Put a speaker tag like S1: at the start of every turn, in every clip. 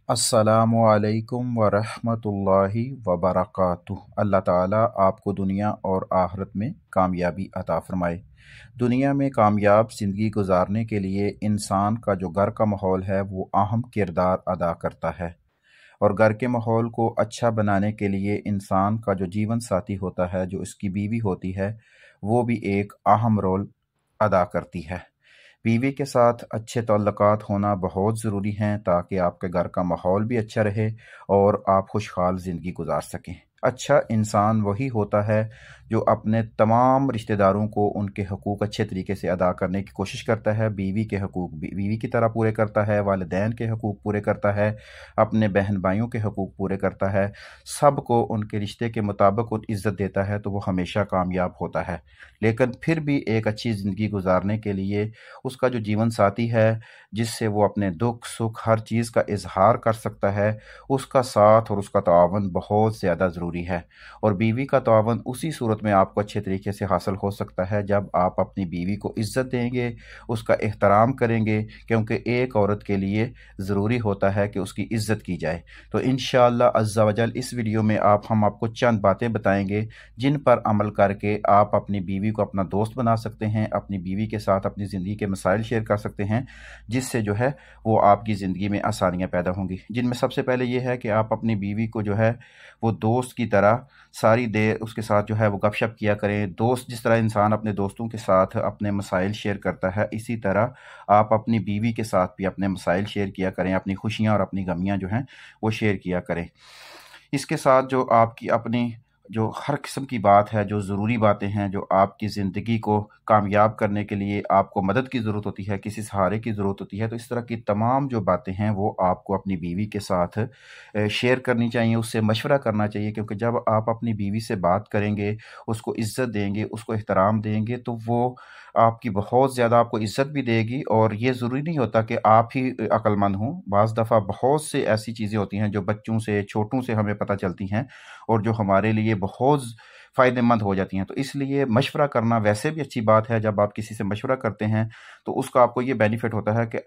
S1: अस्सलामु अलैकुम वरहमतुल्लाहि वबरकातुह। अल्लाह ताला आपको दुनिया और आखिरत में कामयाबी अता फरमाए। दुनिया में कामयाब ज़िंदगी गुजारने के लिए इंसान का जो घर का माहौल है वो अहम किरदार अदा करता है, और घर के माहौल को अच्छा बनाने के लिए इंसान का जो जीवन साथी होता है, जो इसकी बीवी होती है, वो भी एक अहम रोल अदा करती है। बीवी के साथ अच्छे ताल्लुकात होना बहुत ज़रूरी हैं ताकि आपके घर का माहौल भी अच्छा रहे और आप खुशहाल ज़िंदगी गुजार सकें। अच्छा इंसान वही होता है जो अपने तमाम रिश्तेदारों को उनके हकूक़ अच्छे तरीके से अदा करने की कोशिश करता है, बीवी के हकूक़ बीवी की तरह पूरे करता है, वालिदैन के हकूक़ पूरे करता है, अपने बहन भाइयों के हकूक़ पूरे करता है, सबको उनके रिश्ते के मुताबिक इज़्ज़त देता है, तो वो हमेशा कामयाब होता है। लेकिन फिर भी एक अच्छी ज़िंदगी गुजारने के लिए उसका जो जीवन साथी है, जिससे वो अपने दुख सुख हर चीज़ का इजहार कर सकता है, उसका साथ और उसका तावन बहुत ज़्यादा ज़रूरी है। और बीवी का तावन उसी सूरत में आपको अच्छे तरीके से हासिल हो सकता है जब आप अपनी बीवी को इज़्ज़त देंगे, उसका एहतराम करेंगे, क्योंकि एक औरत के लिए ज़रूरी होता है कि उसकी इज़्ज़त की जाए। तो इंशाअल्लाह अज़्ज़ा वजल इस वीडियो में हम आपको चंद बातें बताएंगे जिन पर अमल करके आप अपनी बीवी को अपना दोस्त बना सकते हैं, अपनी बीवी के साथ अपनी ज़िंदगी के मसाइल शेयर कर सकते हैं, जिससे जो है वो आपकी ज़िंदगी में आसानियाँ पैदा होंगी। जिनमें सबसे पहले ये है कि आप अपनी बीवी को जो है वो दोस्त की तरह सारी देर उसके साथ जो है वो गपशप किया करें। दोस्त जिस तरह इंसान अपने दोस्तों के साथ अपने मसाइल शेयर करता है, इसी तरह आप अपनी बीवी के साथ भी अपने मसाइल शेयर किया करें, अपनी खुशियाँ और अपनी गमियाँ जो हैं वो शेयर किया करें। इसके साथ जो आपकी अपनी जो हर किस्म की बात है, जो ज़रूरी बातें हैं, जो आपकी ज़िंदगी को कामयाब करने के लिए आपको मदद की ज़रूरत होती है, किसी सहारे की ज़रूरत होती है, तो इस तरह की तमाम जो बातें हैं वो आपको अपनी बीवी के साथ शेयर करनी चाहिए, उससे मशवरा करना चाहिए। क्योंकि जब आप अपनी बीवी से बात करेंगे, उसको इज़्ज़त देंगे, उसको एहतराम देंगे, तो वो आपकी बहुत ज़्यादा आपको इज़्ज़त भी देगी। और ये ज़रूरी नहीं होता कि आप ही अक्लमंद हों। बाज़ दफ़ा बहुत से ऐसी चीज़ें होती हैं जो बच्चों से, छोटों से हमें पता चलती हैं और जो हमारे लिए बहुत फ़ायदेमंद हो जाती हैं। तो इसलिए मशवरा करना वैसे भी अच्छी बात है। जब आप किसी से मशवरा करते हैं तो उसका आपको ये बेनिफिट होता है कि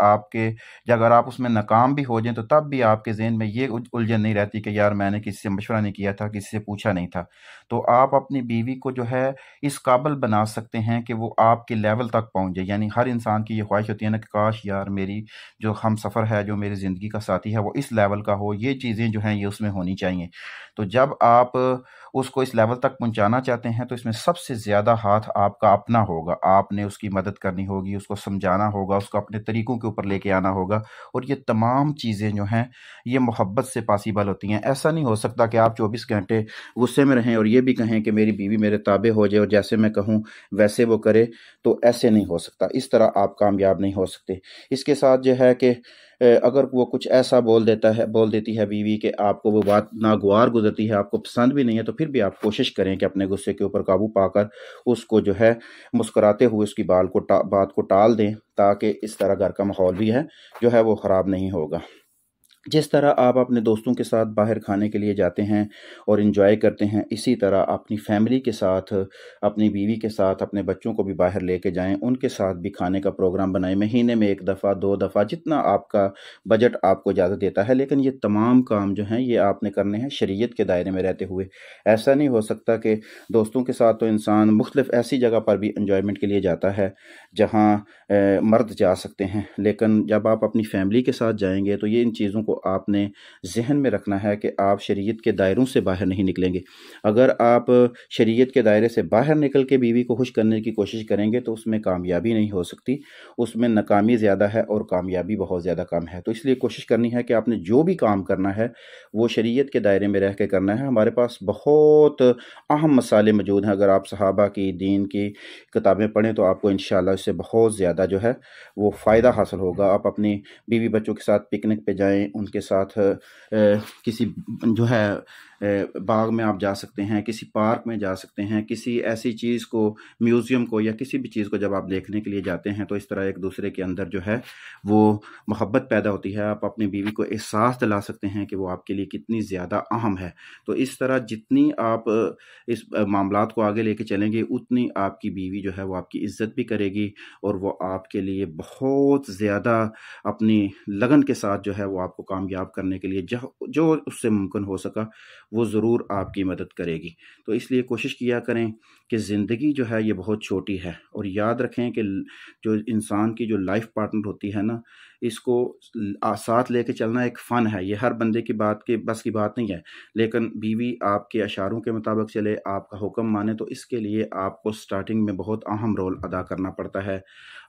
S1: अगर आप उसमें नाकाम भी हो जाएँ तो तब भी आपके ज़हन में ये उलझन नहीं रहती कि यार मैंने किसी से मशवरा नहीं किया था, किसी से पूछा नहीं था। तो आप अपनी बीवी को जो है इस काबिल बना सकते हैं कि वो आपके लेवल तक पहुँच जाए। यानी हर इंसान की ये ख्वाहिश होती है ना कि काश यार मेरी जो हमसफ़र है, जो मेरी ज़िंदगी का साथी है, वो इस लेवल का हो, ये चीज़ें जो हैं ये उसमें होनी चाहिए। तो जब आप उसको इस लेवल तक पहुंचाना चाहते हैं तो इसमें सबसे ज़्यादा हाथ आपका अपना होगा। आपने उसकी मदद करनी होगी, उसको समझाना होगा, उसको अपने तरीकों के ऊपर लेके आना होगा। और ये तमाम चीज़ें जो हैं ये मोहब्बत से पॉसिबल होती हैं। ऐसा नहीं हो सकता कि आप 24 घंटे गुस्से में रहें और ये भी कहें कि मेरी बीवी मेरे ताबे हो जाए और जैसे मैं कहूँ वैसे वो करे। तो ऐसे नहीं हो सकता, इस तरह आप कामयाब नहीं हो सकते। इसके साथ जो है कि अगर वो कुछ ऐसा बोल देती है बीवी कि आपको वो बात नागवार गुजरती है, आपको पसंद भी नहीं है, तो फिर भी आप कोशिश करें कि अपने गुस्से के ऊपर काबू पाकर उसको जो है मुस्कुराते हुए उसकी बात को टाल दें, ताकि इस तरह घर का माहौल भी है जो है वो ख़राब नहीं होगा। जिस तरह आप अपने दोस्तों के साथ बाहर खाने के लिए जाते हैं और एंजॉय करते हैं, इसी तरह अपनी फैमिली के साथ, अपनी बीवी के साथ, अपने बच्चों को भी बाहर लेके जाएं, उनके साथ भी खाने का प्रोग्राम बनाएं। महीने में 1 दफ़ा 2 दफ़ा जितना आपका बजट आपको इजाज़त देता है। लेकिन ये तमाम काम जो हैं ये आपने करने हैं शरीयत के दायरे में रहते हुए। ऐसा नहीं हो सकता कि दोस्तों के साथ तो इंसान मुख्तलिफ ऐसी जगह पर भी इंजॉयमेंट के लिए जाता है जहाँ मर्द जा सकते हैं, लेकिन जब आप अपनी फैमिली के साथ जाएंगे तो ये इन चीज़ों को आपने ज़हन में रखना है कि आप शरीयत के दायरों से बाहर नहीं निकलेंगे। अगर आप शरीयत के दायरे से बाहर निकल के बीवी को खुश करने की कोशिश करेंगे तो उसमें कामयाबी नहीं हो सकती, उसमें नाकामी ज़्यादा है और कामयाबी बहुत ज़्यादा कम है। तो इसलिए कोशिश करनी है कि आपने जो भी काम करना है वो शरीयत के दायरे में रह के करना है। हमारे पास बहुत अहम मसाले मौजूद हैं। अगर आप सहाबा की, दीन की किताबें पढ़ें तो आपको इंशाअल्लाह इससे बहुत ज़्यादा जो है वो फ़ायदा हासिल होगा। आप अपनी बीवी बच्चों के साथ पिकनिक पे जाएं, उनके साथ किसी जो है बाग में आप जा सकते हैं, किसी पार्क में जा सकते हैं, किसी ऐसी चीज़ को, म्यूज़ियम को या किसी भी चीज़ को जब आप देखने के लिए जाते हैं तो इस तरह एक दूसरे के अंदर जो है वो मोहब्बत पैदा होती है। आप अपनी बीवी को एहसास दिला सकते हैं कि वो आपके लिए कितनी ज़्यादा अहम है। तो इस तरह जितनी आप इस मामलात को आगे लेके चलेंगे उतनी आपकी बीवी जो है वो आपकी इज़्ज़त भी करेगी और वो आपके लिए बहुत ज़्यादा अपनी लगन के साथ जो है वो आपको कामयाब करने के लिए जो उससे मुमकिन हो सका वो ज़रूर आपकी मदद करेगी। तो इसलिए कोशिश किया करें कि ज़िंदगी जो है ये बहुत छोटी है और याद रखें कि जो इंसान की जो लाइफ पार्टनर होती है ना, इसको साथ लेके चलना एक फ़न है। ये हर बंदे की बात के बस की बात नहीं है। लेकिन बीवी आपके इशारों के मुताबिक चले, आपका हुक्म माने, तो इसके लिए आपको स्टार्टिंग में बहुत अहम रोल अदा करना पड़ता है।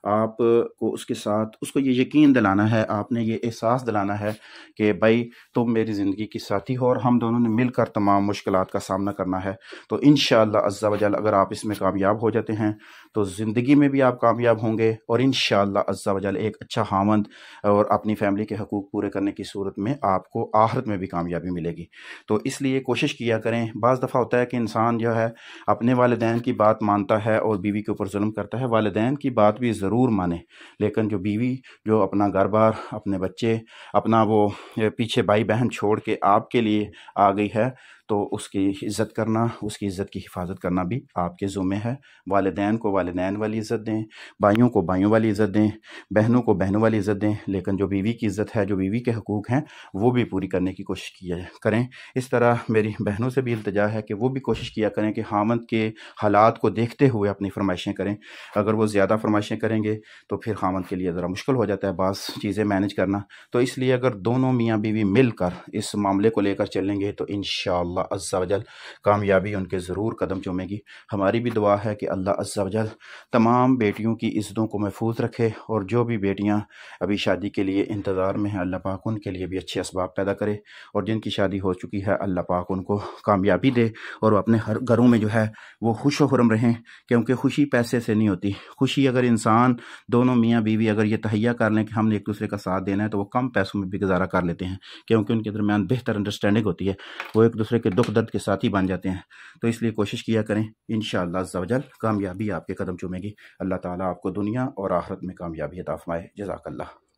S1: आपको उसके साथ उसको ये यकीन दिलाना है, आपने ये एहसास दिलाना है कि भाई तुम मेरी ज़िंदगी की साथी हो और हम दोनों ने मिलकर तमाम मुश्किलात का सामना करना है। तो इंशाअल्लाह अज़्ज़ा वजल अगर आप इसमें कामयाब हो जाते हैं तो ज़िंदगी में भी आप कामयाब होंगे और इंशाअल्लाह अज़्ज़ा वजल एक अच्छा खामंद और अपनी फैमिली के हकूक़ पूरे करने की सूरत में आपको आखिरत में भी कामयाबी मिलेगी। तो इसलिए कोशिश किया करें। बाज़ दफ़ा होता है कि इंसान जो है अपने वालिदैन की बात मानता है और बीवी के ऊपर जुल्म करता है। वालिदैन की बात भी ज़रूर माने, लेकिन जो बीवी जो अपना घर-बार, अपने बच्चे, अपना वो पीछे भाई-बहन छोड़ के आपके लिए आ गई है, तो उसकी इज़्ज़त करना, उसकी इज़्ज़त की हिफाज़त करना भी आपके ज़िम्मे है। वालिदैन को वालिदैन वाली इज़्ज़त दें, भाइयों को भाइयों वाली इज़्ज़त दें, बहनों को बहनों वाली इज़्ज़त दें, लेकिन जो बीवी की इज़्ज़त है, जो बीवी के हकूक़ हैं, वो भी पूरी करने की कोशिश किया करें। इस तरह मेरी बहनों से भी इल्तिजा है कि वो भी कोशिश किया करें कि खामंद के हालात को देखते हुए अपनी फ़रमाइशें करें। अगर वो ज़्यादा फ़रमाइशें करेंगे तो फिर खामंद के लिए ज़रा मुश्किल हो जाता है बाज़ चीज़ें मैनेज करना। तो इसलिए अगर दोनों मियाँ बीवी मिलकर इस मामले को लेकर चलेंगे तो इंशाअल्लाह अज़्ज़ा वजल कामयाबी उनके ज़रूर कदम चूमेगी। हमारी भी दुआ है कि अल्लाह अज़्ज़ा वजल तमाम बेटियों की इज़्ज़तों को महफूज रखे और जो भी बेटियां अभी शादी के लिए इंतज़ार में हैं, अल्लाह पाक उनके लिए भी अच्छे असबाब पैदा करे और जिनकी शादी हो चुकी है अल्लाह पाक उनको कामयाबी दे और अपने हर घरों में जो है वो खुश व खुर्रम रहें। क्योंकि खुशी पैसे से नहीं होती। खुशी अगर इंसान, दोनों मियाँ बीवी अगर ये तहैया कर लें कि हमने एक दूसरे का साथ देना है तो वो कम पैसों में भी गुजारा कर लेते हैं, क्योंकि उनके दरमियान बेहतर अंडरस्टैंडिंग होती है। वो एक दूसरे के दुख दर्द के साथी बन जाते हैं। तो इसलिए कोशिश किया करें, इंशाअल्लाह अज़्ज़ा वजल कामयाबी आपके कदम चूमेगी। अल्लाह ताला आपको दुनिया और आखिरत में कामयाबी अता फरमाए। जज़ाकल्लाह।